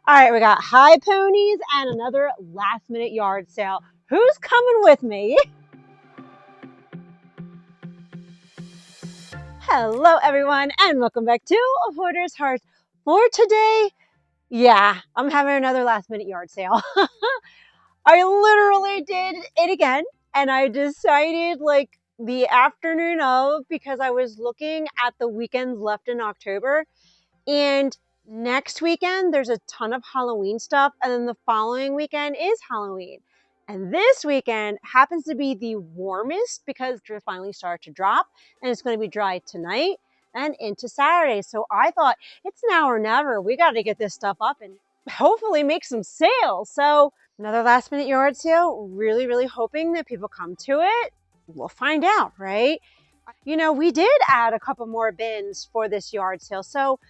All right, we got high ponies and another last minute yard sale. Who's coming with me? Hello, everyone, and welcome back to Hoarder's Hearts. For today, I'm having another last minute yard sale. I literally did it again, and I decided like the afternoon of because I was looking at the weekends left in October. And next weekend, there's a ton of Halloween stuff. And then the following weekend is Halloween. And this weekend happens to be the warmest because it finally started to drop. And it's going to be dry tonight and into Saturday. So I thought it's now or never. We got to get this stuff up and hopefully make some sales. So another last minute yard sale. Really, really hoping that people come to it. We'll find out, right? You know, we did add a couple more bins for this yard sale. So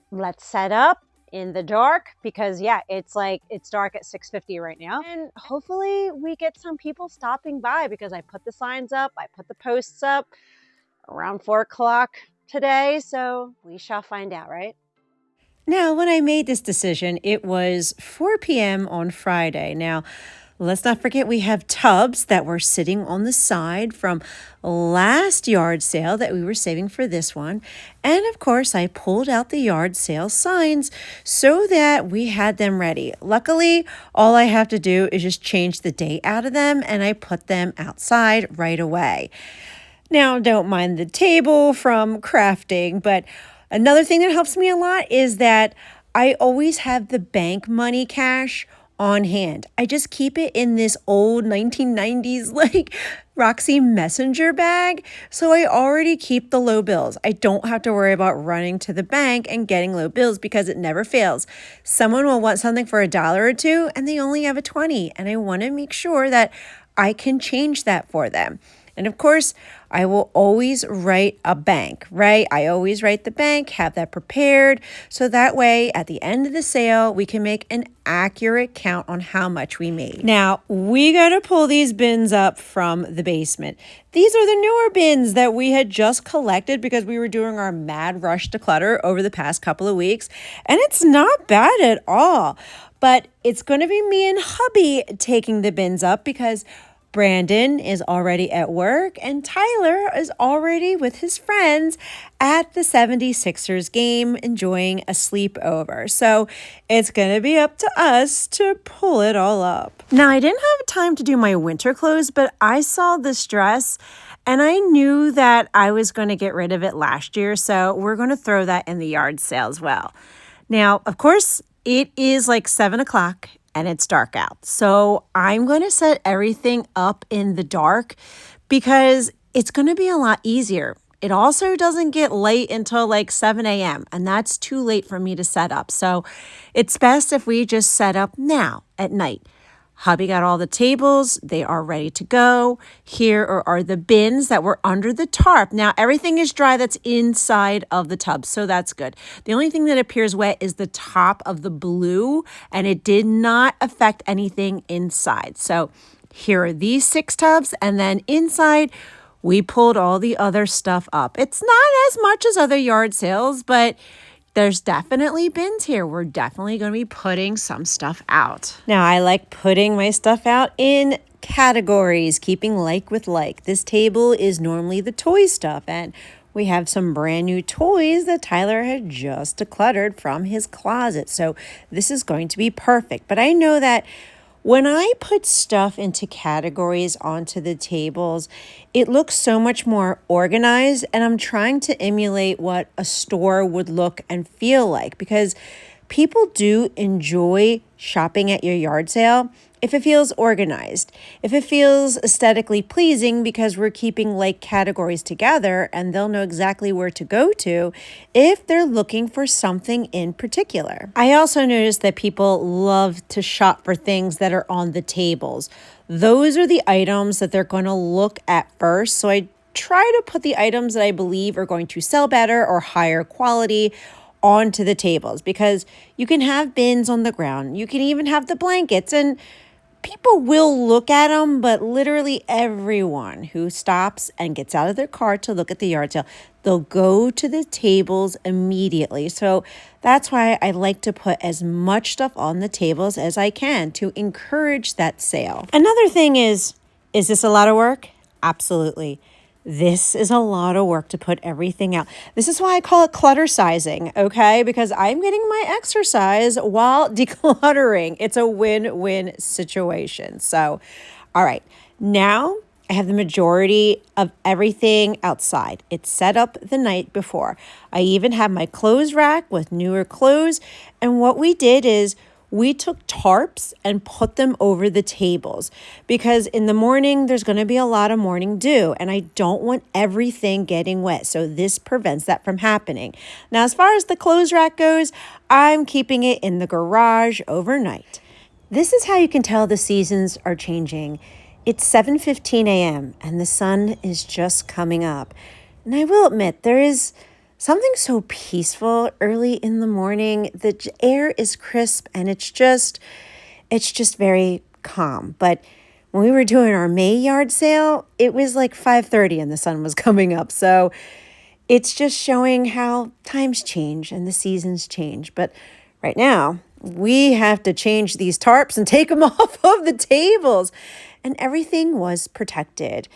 let's set up in the dark because it's dark at 6:50 right now, and hopefully we get some people stopping by because I put the signs up, I put the posts up around 4 o'clock today, so we shall find out, right? Now, when I made this decision, it was 4 p.m. on Friday. Now, let's not forget we have tubs that were sitting on the side from last yard sale that we were saving for this one. And of course, I pulled out the yard sale signs so that we had them ready. Luckily, all I have to do is just change the date out of them and I put them outside right away. Now, don't mind the table from crafting, but another thing that helps me a lot is that I always have the bank money cash on hand. I just keep it in this old 1990s Roxy Messenger bag. So I already keep the low bills. I don't have to worry about running to the bank and getting low bills because it never fails. Someone will want something for $1 or $2 and they only have a 20, and I want to make sure that I can change that for them. And of course, I will always write a bank, right? I always write the bank, have that prepared. So that way, at the end of the sale, we can make an accurate count on how much we made. Now, we got to pull these bins up from the basement. These are the newer bins that we had just collected because we were doing our mad rush to clutter over the past couple of weeks. And it's not bad at all. But it's going to be me and hubby taking the bins up because Brandon is already at work and Tyler is already with his friends at the 76ers game enjoying a sleepover. So it's going to be up to us to pull it all up. Now, I didn't have time to do my winter clothes, but I saw this dress and I knew that I was going to get rid of it last year. So we're going to throw that in the yard sale as well. Now, of course, it is like 7 o'clock. And it's dark out. So I'm going to set everything up in the dark because it's going to be a lot easier. It also doesn't get late until like 7 a.m. and that's too late for me to set up. So it's best if we just set up now at night. Hubby got all the tables. They are ready to go. Here are the bins that were under the tarp. Now, everything is dry that's inside of the tub, so that's good. The only thing that appears wet is the top of the blue, and it did not affect anything inside. So here are these 6 tubs, and then inside, we pulled all the other stuff up. It's not as much as other yard sales, but there's definitely bins here. We're definitely going to be putting some stuff out. Now, I like putting my stuff out in categories, keeping like with like. This table is normally the toy stuff, and we have some brand new toys that Tyler had just decluttered from his closet. So this is going to be perfect. But I know that when I put stuff into categories onto the tables, it looks so much more organized, and I'm trying to emulate what a store would look and feel like because people do enjoy shopping at your yard sale if it feels organized, if it feels aesthetically pleasing because we're keeping like categories together and they'll know exactly where to go to if they're looking for something in particular. I also noticed that people love to shop for things that are on the tables. Those are the items that they're going to look at first. So I try to put the items that I believe are going to sell better or higher quality onto the tables because you can have bins on the ground. You can even have the blankets, and people will look at them, but literally everyone who stops and gets out of their car to look at the yard sale, they'll go to the tables immediately. So that's why I like to put as much stuff on the tables as I can to encourage that sale. Another thing is this a lot of work? Absolutely. This is a lot of work to put everything out. This is why I call it clutter sizing, okay? Because I'm getting my exercise while decluttering. It's a win-win situation. So, all right, now I have the majority of everything outside. It's set up the night before. I even have my clothes rack with newer clothes. And what we did is we took tarps and put them over the tables because in the morning, there's going to be a lot of morning dew and I don't want everything getting wet. So this prevents that from happening. Now, as far as the clothes rack goes, I'm keeping it in the garage overnight. This is how you can tell the seasons are changing. It's 7:15 a.m. and the sun is just coming up. And I will admit, there is something so peaceful early in the morning. The air is crisp and it's just very calm. But when we were doing our May yard sale, it was like 5:30 and the sun was coming up. So it's just showing how times change and the seasons change. But right now, we have to change these tarps and take them off of the tables. And everything was protected.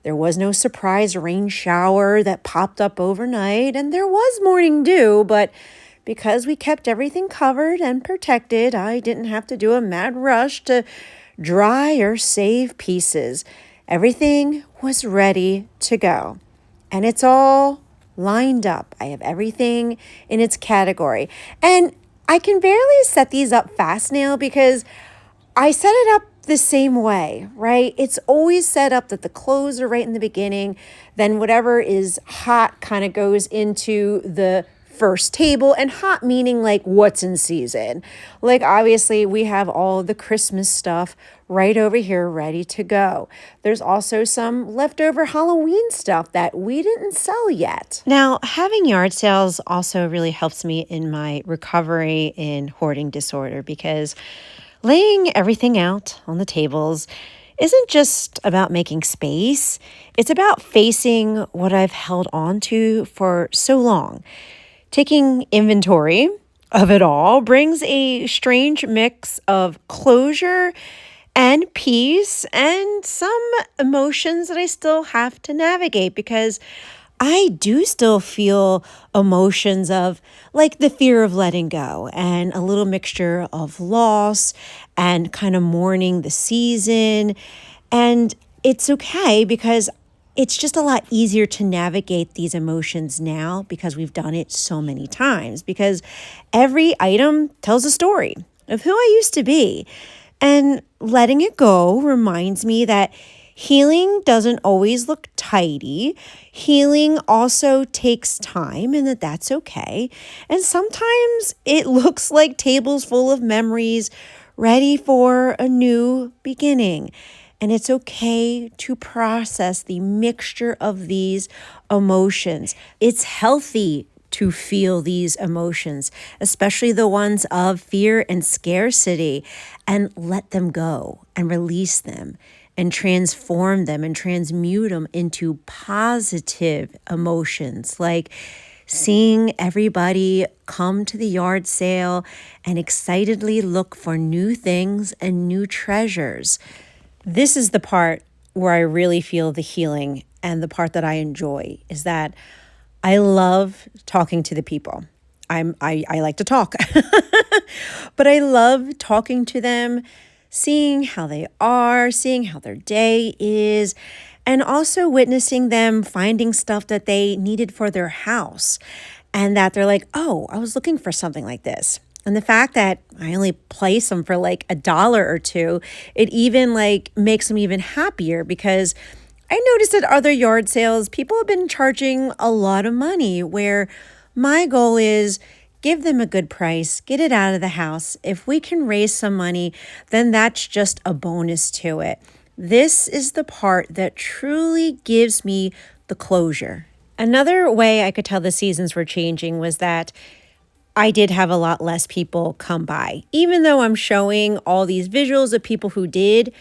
There was no surprise rain shower that popped up overnight, and there was morning dew, but because we kept everything covered and protected, I didn't have to do a mad rush to dry or save pieces. Everything was ready to go, and it's all lined up. I have everything in its category, and I can barely set these up fast now because I set it up the same way, right? It's always set up that the clothes are right in the beginning, then whatever is hot kind of goes into the first table, and hot meaning like what's in season. Like obviously we have all the Christmas stuff right over here ready to go. There's also some leftover Halloween stuff that we didn't sell yet. Now, having yard sales also really helps me in my recovery in hoarding disorder because laying everything out on the tables isn't just about making space. It's about facing what I've held on to for so long. Taking inventory of it all brings a strange mix of closure and peace and some emotions that I still have to navigate because I do still feel emotions of like the fear of letting go and a little mixture of loss and kind of mourning the season. And it's okay because it's just a lot easier to navigate these emotions now because we've done it so many times because every item tells a story of who I used to be. And letting it go reminds me that healing doesn't always look tidy. Healing also takes time and that's okay. And sometimes it looks like tables full of memories ready for a new beginning. And it's okay to process the mixture of these emotions. It's healthy to feel these emotions, especially the ones of fear and scarcity, and let them go and release them and transform them and transmute them into positive emotions like seeing everybody come to the yard sale and excitedly look for new things and new treasures. This is the part where I really feel the healing, and the part that I enjoy is that I love talking to the people. I like to talk, but I love talking to them, seeing how they are, seeing how their day is, and also witnessing them finding stuff that they needed for their house and that they're like, oh, I was looking for something like this. And the fact that I only place them for like $1 or $2, it even like makes them even happier because I noticed at other yard sales, people have been charging a lot of money where my goal is give them a good price, get it out of the house. If we can raise some money, then that's just a bonus to it. This is the part that truly gives me the closure. Another way I could tell the seasons were changing was that I did have a lot less people come by. Even though I'm showing all these visuals of people who did,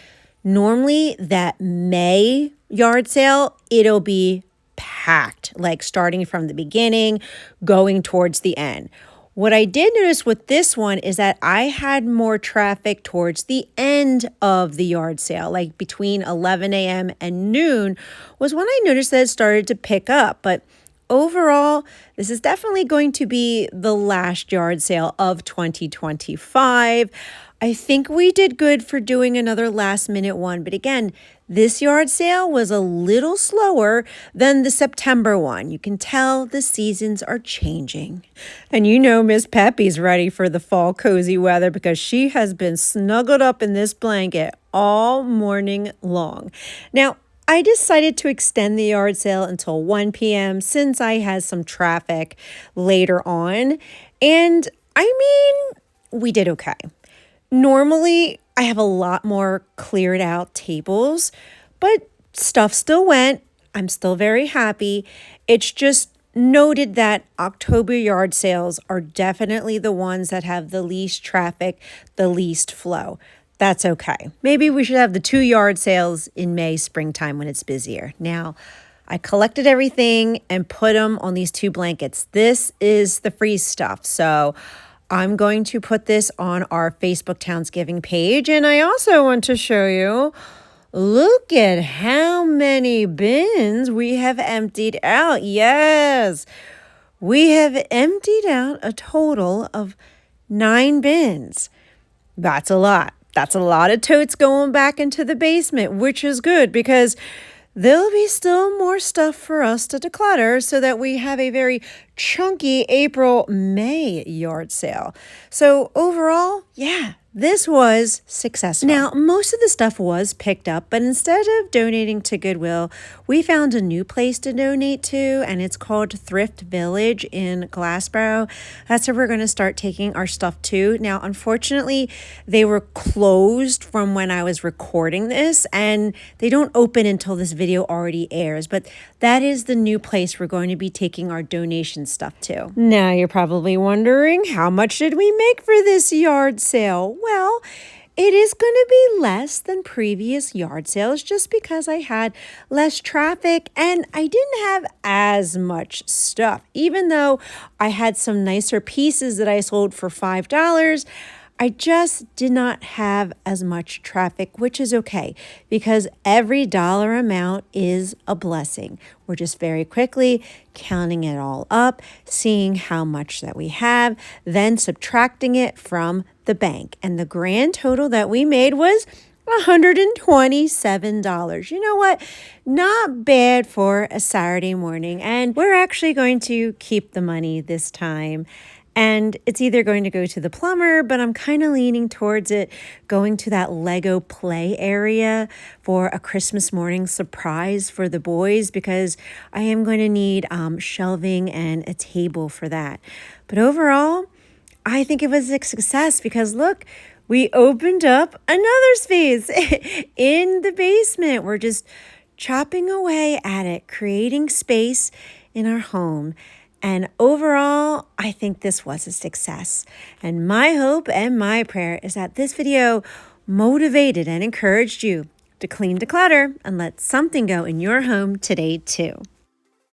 normally that May yard sale, it'll be packed, like starting from the beginning, going towards the end. What I did notice with this one is that I had more traffic towards the end of the yard sale, like between 11 a.m. and noon was when I noticed that it started to pick up. But overall, this is definitely going to be the last yard sale of 2025. I think we did good for doing another last minute one. But again, this yard sale was a little slower than the September one. You can tell the seasons are changing. And you know Miss Peppy's ready for the fall cozy weather because she has been snuggled up in this blanket all morning long. Now, I decided to extend the yard sale until 1 p.m. since I had some traffic later on. And I mean, we did okay. Normally, I have a lot more cleared out tables, but stuff still went. I'm still very happy. It's just noted that October yard sales are definitely the ones that have the least traffic, the least flow. That's okay. Maybe we should have the 2 yard sales in May, springtime when it's busier. Now, I collected everything and put them on these 2 blankets. This is the free stuff. So I'm going to put this on our Facebook Townsgiving page. And I also want to show you, look at how many bins we have emptied out. Yes, we have emptied out a total of 9 bins. That's a lot. That's a lot of totes going back into the basement, which is good because there'll be still more stuff for us to declutter so that we have a very chunky April-May yard sale. So overall, yeah, this was successful. Now, most of the stuff was picked up, but instead of donating to Goodwill, we found a new place to donate to, and it's called Thrift Village in Glassboro. That's where we're going to start taking our stuff to. Now, unfortunately, they were closed from when I was recording this, and they don't open until this video already airs, but that is the new place we're going to be taking our donation stuff to. Now, you're probably wondering, how much did we make for this yard sale? Well, it is going to be less than previous yard sales just because I had less traffic and I didn't have as much stuff. Even though I had some nicer pieces that I sold for $5, I just did not have as much traffic, which is okay because every dollar amount is a blessing. We're just very quickly counting it all up, seeing how much that we have, then subtracting it from the bank. And the grand total that we made was $127. You know what? Not bad for a Saturday morning. And we're actually going to keep the money this time. And it's either going to go to the plumber, but I'm kind of leaning towards it going to that Lego play area for a Christmas morning surprise for the boys because I am going to need shelving and a table for that. But overall, I think it was a success because look, we opened up another space in the basement. We're just chopping away at it, creating space in our home. And overall, I think this was a success. And my hope and my prayer is that this video motivated and encouraged you to clean, declutter, and let something go in your home today too.